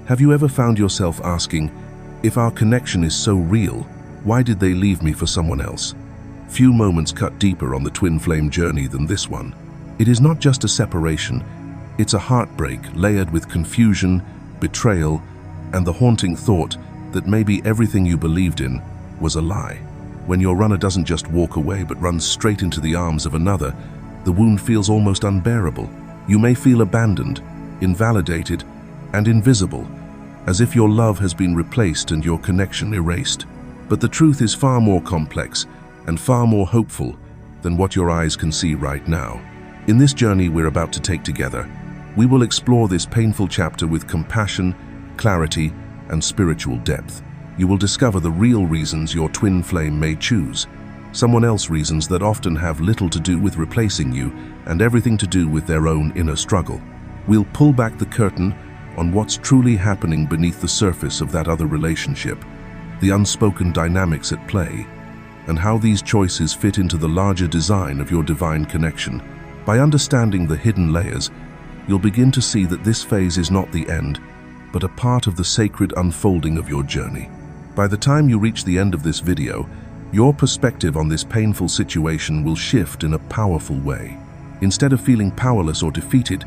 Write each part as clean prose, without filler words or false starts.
Have you ever found yourself asking, if our connection is so real, why did they leave me for someone else? Few moments cut deeper on the twin flame journey than this one. It is not just a separation, it's a heartbreak layered with confusion, betrayal, and the haunting thought that maybe everything you believed in was a lie. When your runner doesn't just walk away but runs straight into the arms of another, the wound feels almost unbearable. You may feel abandoned, invalidated, and invisible, as if your love has been replaced and your connection erased. But the truth is far more complex and far more hopeful than what your eyes can see right now. In this journey we're about to take together, we will explore this painful chapter with compassion, clarity, and spiritual depth. You will discover the real reasons your twin flame may choose someone else's, reasons that often have little to do with replacing you and everything to do with their own inner struggle. We'll pull back the curtain on what's truly happening beneath the surface of that other relationship, the unspoken dynamics at play, and how these choices fit into the larger design of your divine connection. By understanding the hidden layers, you'll begin to see that this phase is not the end, but a part of the sacred unfolding of your journey. By the time you reach the end of this video, your perspective on this painful situation will shift in a powerful way. Instead of feeling powerless or defeated,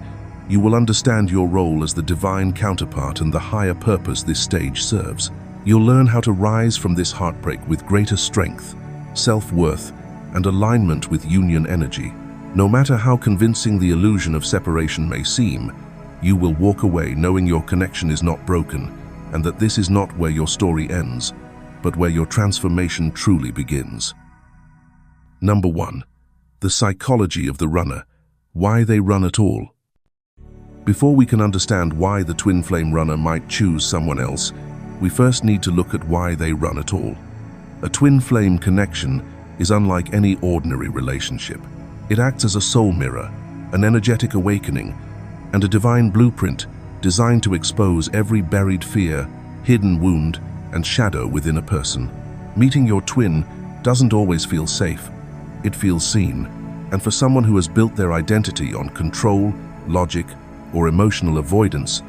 you will understand your role as the divine counterpart and the higher purpose this stage serves. You'll learn how to rise from this heartbreak with greater strength, self-worth, and alignment with union energy. No matter how convincing the illusion of separation may seem, you will walk away knowing your connection is not broken and that this is not where your story ends, but where your transformation truly begins. Number 1. The psychology of the runner. Why they run at all. Before we can understand why the twin flame runner might choose someone else, we first need to look at why they run at all. A twin flame connection is unlike any ordinary relationship. It acts as a soul mirror, an energetic awakening, and a divine blueprint designed to expose every buried fear, hidden wound, and shadow within a person. Meeting your twin doesn't always feel safe. It feels seen, and for someone who has built their identity on control, logic, or emotional avoidance,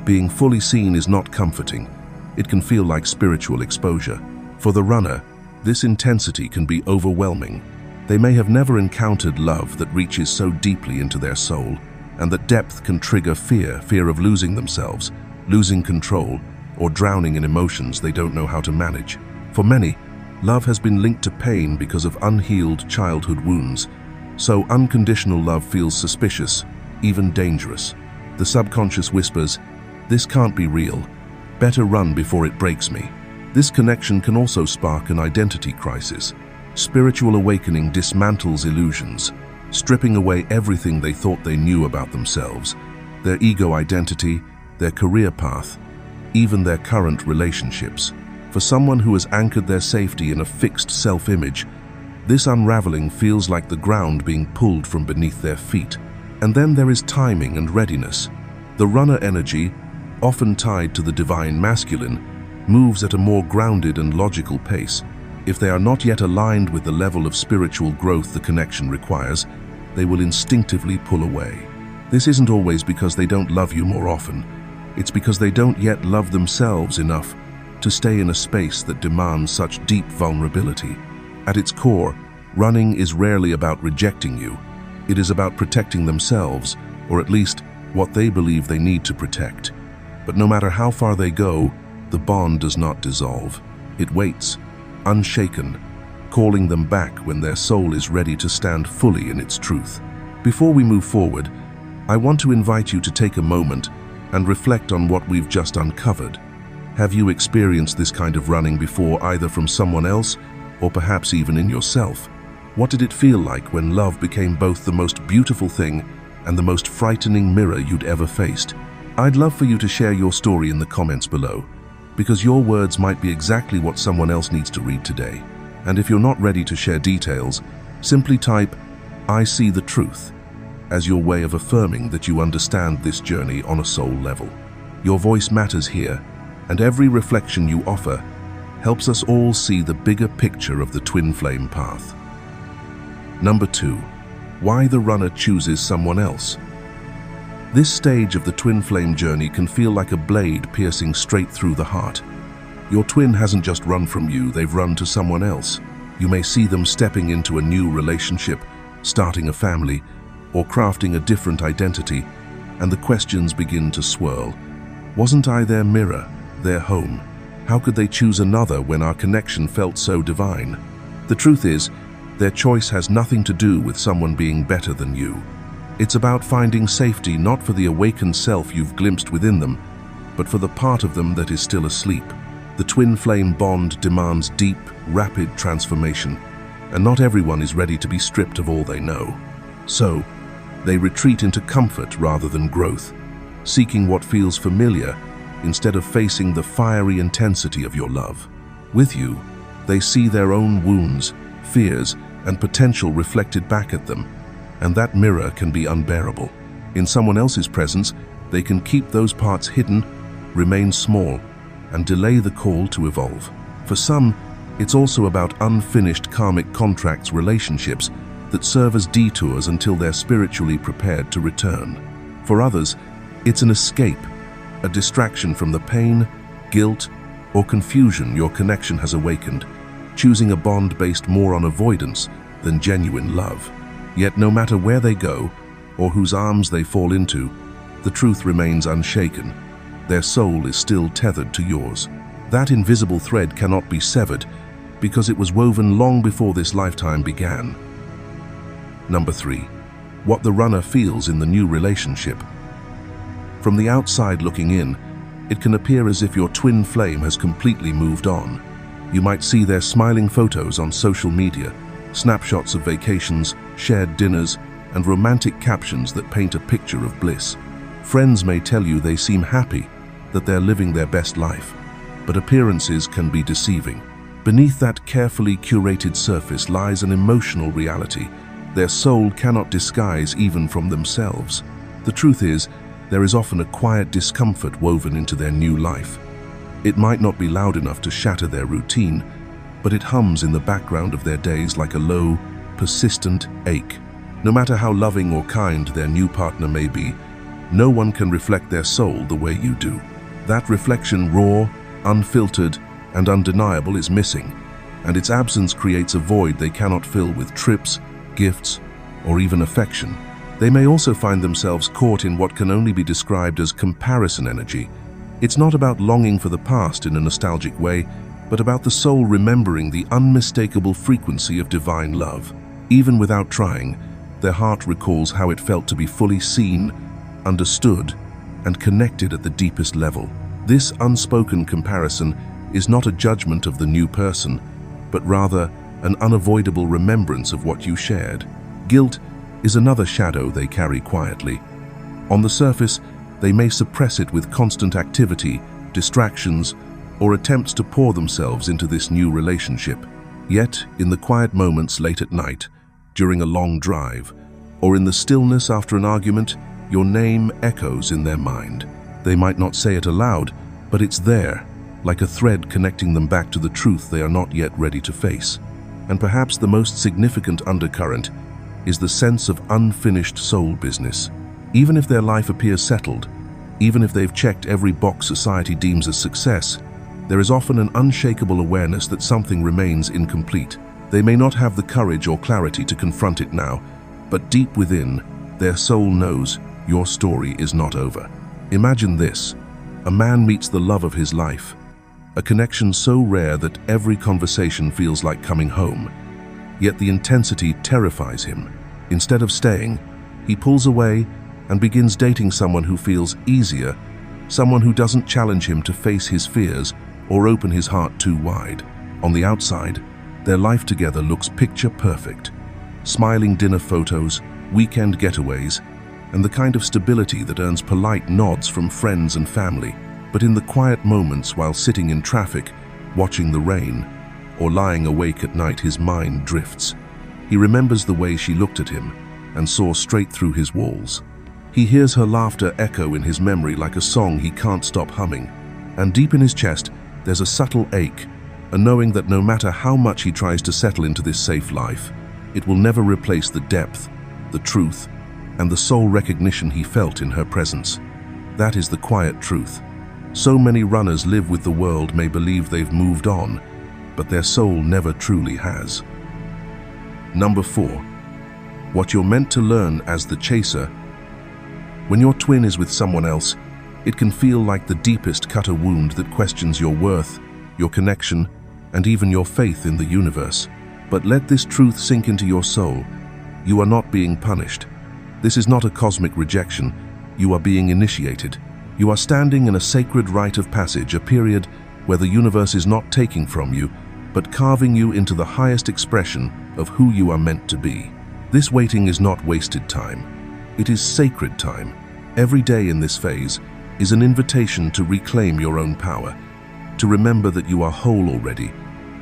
being fully seen is not comforting. It can feel like spiritual exposure. For the runner, this intensity can be overwhelming. They may have never encountered love that reaches so deeply into their soul, and that depth can trigger fear of losing themselves, losing control, or drowning in emotions they don't know how to manage. For many, love has been linked to pain because of unhealed childhood wounds, so unconditional love feels suspicious, even dangerous. The subconscious whispers, "This can't be real. Better run before it breaks me." This connection can also spark an identity crisis. Spiritual awakening dismantles illusions, stripping away everything they thought they knew about themselves, their ego identity, their career path, even their current relationships. For someone who has anchored their safety in a fixed self-image, this unraveling feels like the ground being pulled from beneath their feet. And then there is timing and readiness. The runner energy, often tied to the divine masculine, moves at a more grounded and logical pace. If they are not yet aligned with the level of spiritual growth the connection requires, they will instinctively pull away. This isn't always because they don't love you more often. It's because they don't yet love themselves enough to stay in a space that demands such deep vulnerability. At its core, running is rarely about rejecting you. It is about protecting themselves, or at least what they believe they need to protect. But no matter how far they go, the bond does not dissolve. It waits, unshaken, calling them back when their soul is ready to stand fully in its truth. Before we move forward, I want to invite you to take a moment and reflect on what we've just uncovered. Have you experienced this kind of running before, either from someone else or perhaps even in yourself? What did it feel like when love became both the most beautiful thing and the most frightening mirror you'd ever faced? I'd love for you to share your story in the comments below, because your words might be exactly what someone else needs to read today. And if you're not ready to share details, simply type, "I see the truth," as your way of affirming that you understand this journey on a soul level. Your voice matters here, and every reflection you offer helps us all see the bigger picture of the twin flame path. Number 2. Why the runner chooses someone else. This stage of the twin flame journey can feel like a blade piercing straight through the heart. Your twin hasn't just run from you, they've run to someone else. You may see them stepping into a new relationship, starting a family, or crafting a different identity, and the questions begin to swirl. Wasn't I their mirror, their home? How could they choose another when our connection felt so divine? The truth is, their choice has nothing to do with someone being better than you. It's about finding safety not for the awakened self you've glimpsed within them, but for the part of them that is still asleep. The twin flame bond demands deep, rapid transformation, and not everyone is ready to be stripped of all they know. So, they retreat into comfort rather than growth, seeking what feels familiar instead of facing the fiery intensity of your love. With you, they see their own wounds, fears, and potential reflected back at them, and that mirror can be unbearable. In someone else's presence, they can keep those parts hidden, remain small, and delay the call to evolve. For some, it's also about unfinished karmic contracts, relationships that serve as detours until they're spiritually prepared to return. For others, it's an escape, a distraction from the pain, guilt, or confusion your connection has awakened, choosing a bond based more on avoidance than genuine love. Yet no matter where they go, or whose arms they fall into, the truth remains unshaken. Their soul is still tethered to yours. That invisible thread cannot be severed because it was woven long before this lifetime began. Number 3. What the runner feels in the new relationship. From the outside looking in, it can appear as if your twin flame has completely moved on. You might see their smiling photos on social media, snapshots of vacations, shared dinners, and romantic captions that paint a picture of bliss. Friends may tell you they seem happy, that they're living their best life, but appearances can be deceiving. Beneath that carefully curated surface lies an emotional reality their soul cannot disguise even from themselves. The truth is, there is often a quiet discomfort woven into their new life. It might not be loud enough to shatter their routine, but it hums in the background of their days like a low, persistent ache. No matter how loving or kind their new partner may be, no one can reflect their soul the way you do. That reflection, raw, unfiltered, and undeniable, is missing, and its absence creates a void they cannot fill with trips, gifts, or even affection. They may also find themselves caught in what can only be described as comparison energy. It's not about longing for the past in a nostalgic way, but about the soul remembering the unmistakable frequency of divine love. Even without trying, their heart recalls how it felt to be fully seen, understood, and connected at the deepest level. This unspoken comparison is not a judgment of the new person, but rather an unavoidable remembrance of what you shared. Guilt is another shadow they carry quietly. On the surface, they may suppress it with constant activity, distractions, or attempts to pour themselves into this new relationship. Yet, in the quiet moments late at night, during a long drive, or in the stillness after an argument, your name echoes in their mind. They might not say it aloud, but it's there, like a thread connecting them back to the truth they are not yet ready to face. And perhaps the most significant undercurrent is the sense of unfinished soul business. Even if their life appears settled, even if they've checked every box society deems as success, there is often an unshakable awareness that something remains incomplete. They may not have the courage or clarity to confront it now, but deep within, their soul knows your story is not over. Imagine this: a man meets the love of his life, a connection so rare that every conversation feels like coming home. Yet the intensity terrifies him. Instead of staying, he pulls away and begins dating someone who feels easier, someone who doesn't challenge him to face his fears or open his heart too wide. On the outside, their life together looks picture perfect. Smiling dinner photos, weekend getaways, and the kind of stability that earns polite nods from friends and family. But in the quiet moments while sitting in traffic, watching the rain, or lying awake at night, his mind drifts. He remembers the way she looked at him and saw straight through his walls. He hears her laughter echo in his memory like a song he can't stop humming. And deep in his chest, there's a subtle ache, a knowing that no matter how much he tries to settle into this safe life, it will never replace the depth, the truth, and the soul recognition he felt in her presence. That is the quiet truth. So many runners live with the world may believe they've moved on, but their soul never truly has. Number 4. What you're meant to learn as the chaser. When your twin is with someone else, it can feel like the deepest cut wound that questions your worth, your connection, and even your faith in the universe. But let this truth sink into your soul. You are not being punished. This is not a cosmic rejection. You are being initiated. You are standing in a sacred rite of passage, a period where the universe is not taking from you, but carving you into the highest expression of who you are meant to be. This waiting is not wasted time. It is sacred time. Every day in this phase is an invitation to reclaim your own power, to remember that you are whole already,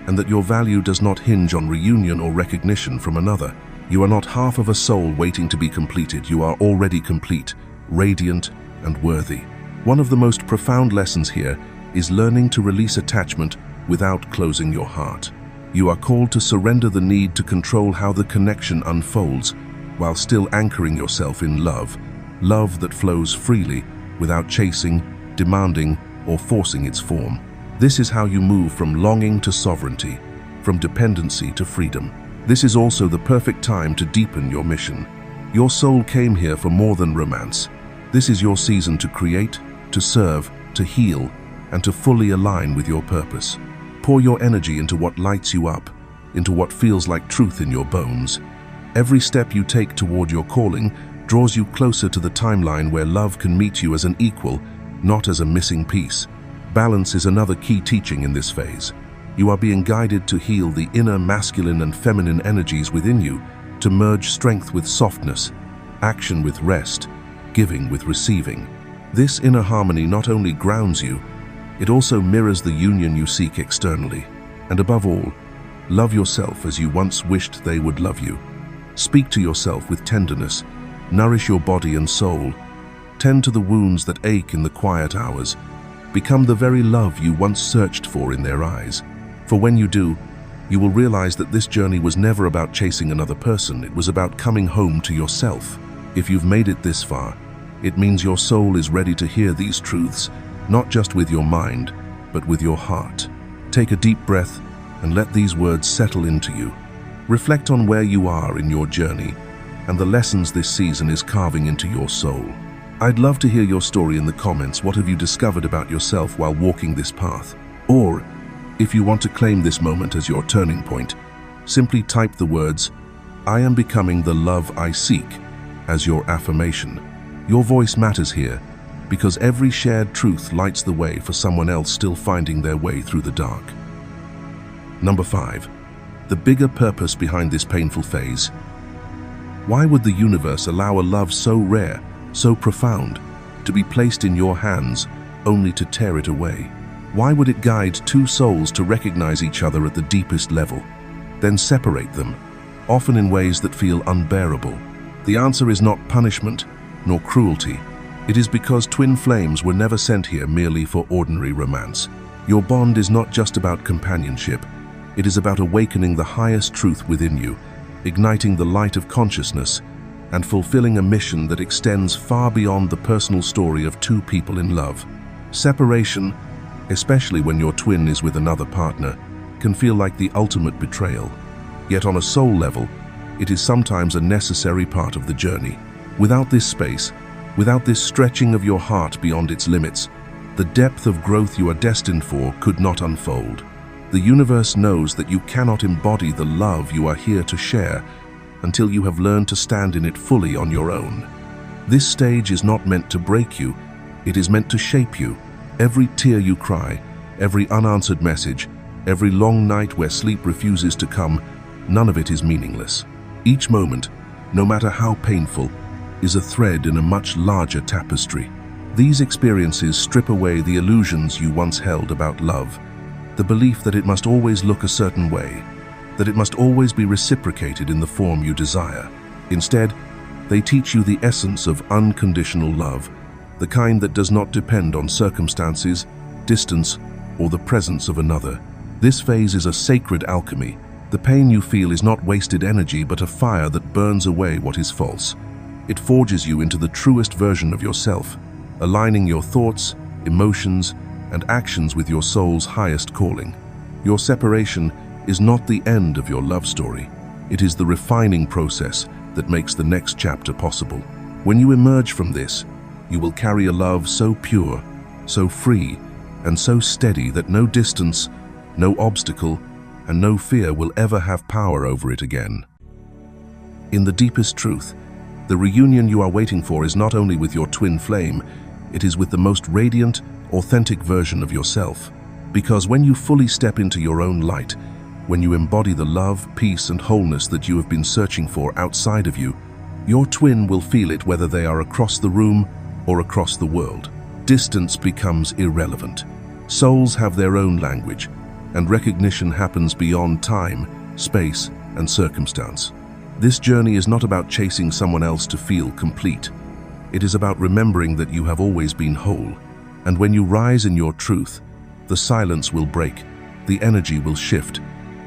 and that your value does not hinge on reunion or recognition from another. You are not half of a soul waiting to be completed. You are already complete, radiant, and worthy. One of the most profound lessons here is learning to release attachment without closing your heart. You are called to surrender the need to control how the connection unfolds, while still anchoring yourself in love, love that flows freely without chasing, demanding, or forcing its form. This is how you move from longing to sovereignty, from dependency to freedom. This is also the perfect time to deepen your mission. Your soul came here for more than romance. This is your season to create, to serve, to heal, and to fully align with your purpose. Pour your energy into what lights you up, into what feels like truth in your bones. Every step you take toward your calling draws you closer to the timeline where love can meet you as an equal, not as a missing piece. Balance is another key teaching in this phase. You are being guided to heal the inner masculine and feminine energies within you, to merge strength with softness, action with rest, giving with receiving. This inner harmony not only grounds you, it also mirrors the union you seek externally. And above all, love yourself as you once wished they would love you. Speak to yourself with tenderness, nourish your body and soul, tend to the wounds that ache in the quiet hours, become the very love you once searched for in their eyes. For when you do, you will realize that this journey was never about chasing another person, it was about coming home to yourself. If you've made it this far, it means your soul is ready to hear these truths, not just with your mind, but with your heart. Take a deep breath and let these words settle into you. Reflect on where you are in your journey and the lessons this season is carving into your soul. I'd love to hear your story in the comments. What have you discovered about yourself while walking this path? Or, if you want to claim this moment as your turning point, simply type the words, "I am becoming the love I seek," as your affirmation. Your voice matters here, because every shared truth lights the way for someone else still finding their way through the dark. Number 5. The bigger purpose behind this painful phase. Why would the universe allow a love so rare, so profound, to be placed in your hands only to tear it away? Why would it guide two souls to recognize each other at the deepest level, then separate them, often in ways that feel unbearable? The answer is not punishment, nor cruelty. It is because twin flames were never sent here merely for ordinary romance. Your bond is not just about companionship. It is about awakening the highest truth within you, igniting the light of consciousness, and fulfilling a mission that extends far beyond the personal story of two people in love. Separation, especially when your twin is with another partner, can feel like the ultimate betrayal. Yet on a soul level, it is sometimes a necessary part of the journey. Without this space, without this stretching of your heart beyond its limits, the depth of growth you are destined for could not unfold. The universe knows that you cannot embody the love you are here to share until you have learned to stand in it fully on your own. This stage is not meant to break you, it is meant to shape you. Every tear you cry, every unanswered message, every long night where sleep refuses to come, none of it is meaningless. Each moment, no matter how painful, is a thread in a much larger tapestry. These experiences strip away the illusions you once held about love, the belief that it must always look a certain way, that it must always be reciprocated in the form you desire. Instead, they teach you the essence of unconditional love, the kind that does not depend on circumstances, distance, or the presence of another. This phase is a sacred alchemy. The pain you feel is not wasted energy, but a fire that burns away what is false. It forges you into the truest version of yourself, aligning your thoughts, emotions, and actions with your soul's highest calling. Your separation is not the end of your love story. It is the refining process that makes the next chapter possible. When you emerge from this, you will carry a love so pure, so free, and so steady that no distance, no obstacle, and no fear will ever have power over it again. In the deepest truth, the reunion you are waiting for is not only with your twin flame, it is with the most radiant, authentic version of yourself. Because when you fully step into your own light, when you embody the love, peace, and wholeness that you have been searching for outside of you, your twin will feel it whether they are across the room or across the world. Distance becomes irrelevant. Souls have their own language, and recognition happens beyond time, space, and circumstance. This journey is not about chasing someone else to feel complete. It is about remembering that you have always been whole. And when you rise in your truth, the silence will break, the energy will shift,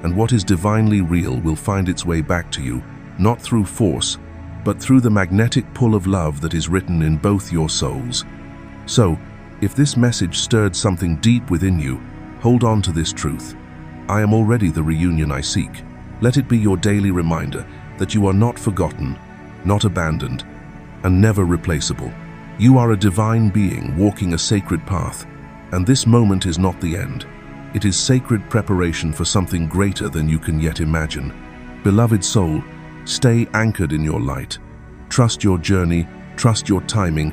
and what is divinely real will find its way back to you, not through force, but through the magnetic pull of love that is written in both your souls. So, if this message stirred something deep within you, hold on to this truth. I am already the reunion I seek. Let it be your daily reminder that you are not forgotten, not abandoned, and never replaceable. You are a divine being walking a sacred path, and this moment is not the end. It is sacred preparation for something greater than you can yet imagine. Beloved soul, stay anchored in your light. Trust your journey, trust your timing,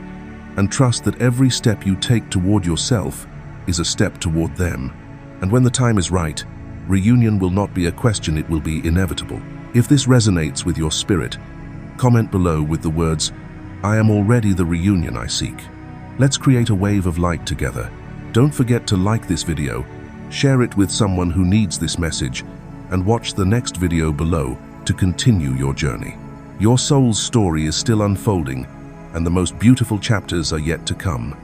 and trust that every step you take toward yourself is a step toward them. And when the time is right, reunion will not be a question, it will be inevitable. If this resonates with your spirit, comment below with the words, "I am already the reunion I seek." Let's create a wave of light together. Don't forget to like this video, share it with someone who needs this message, and watch the next video below to continue your journey. Your soul's story is still unfolding, and the most beautiful chapters are yet to come.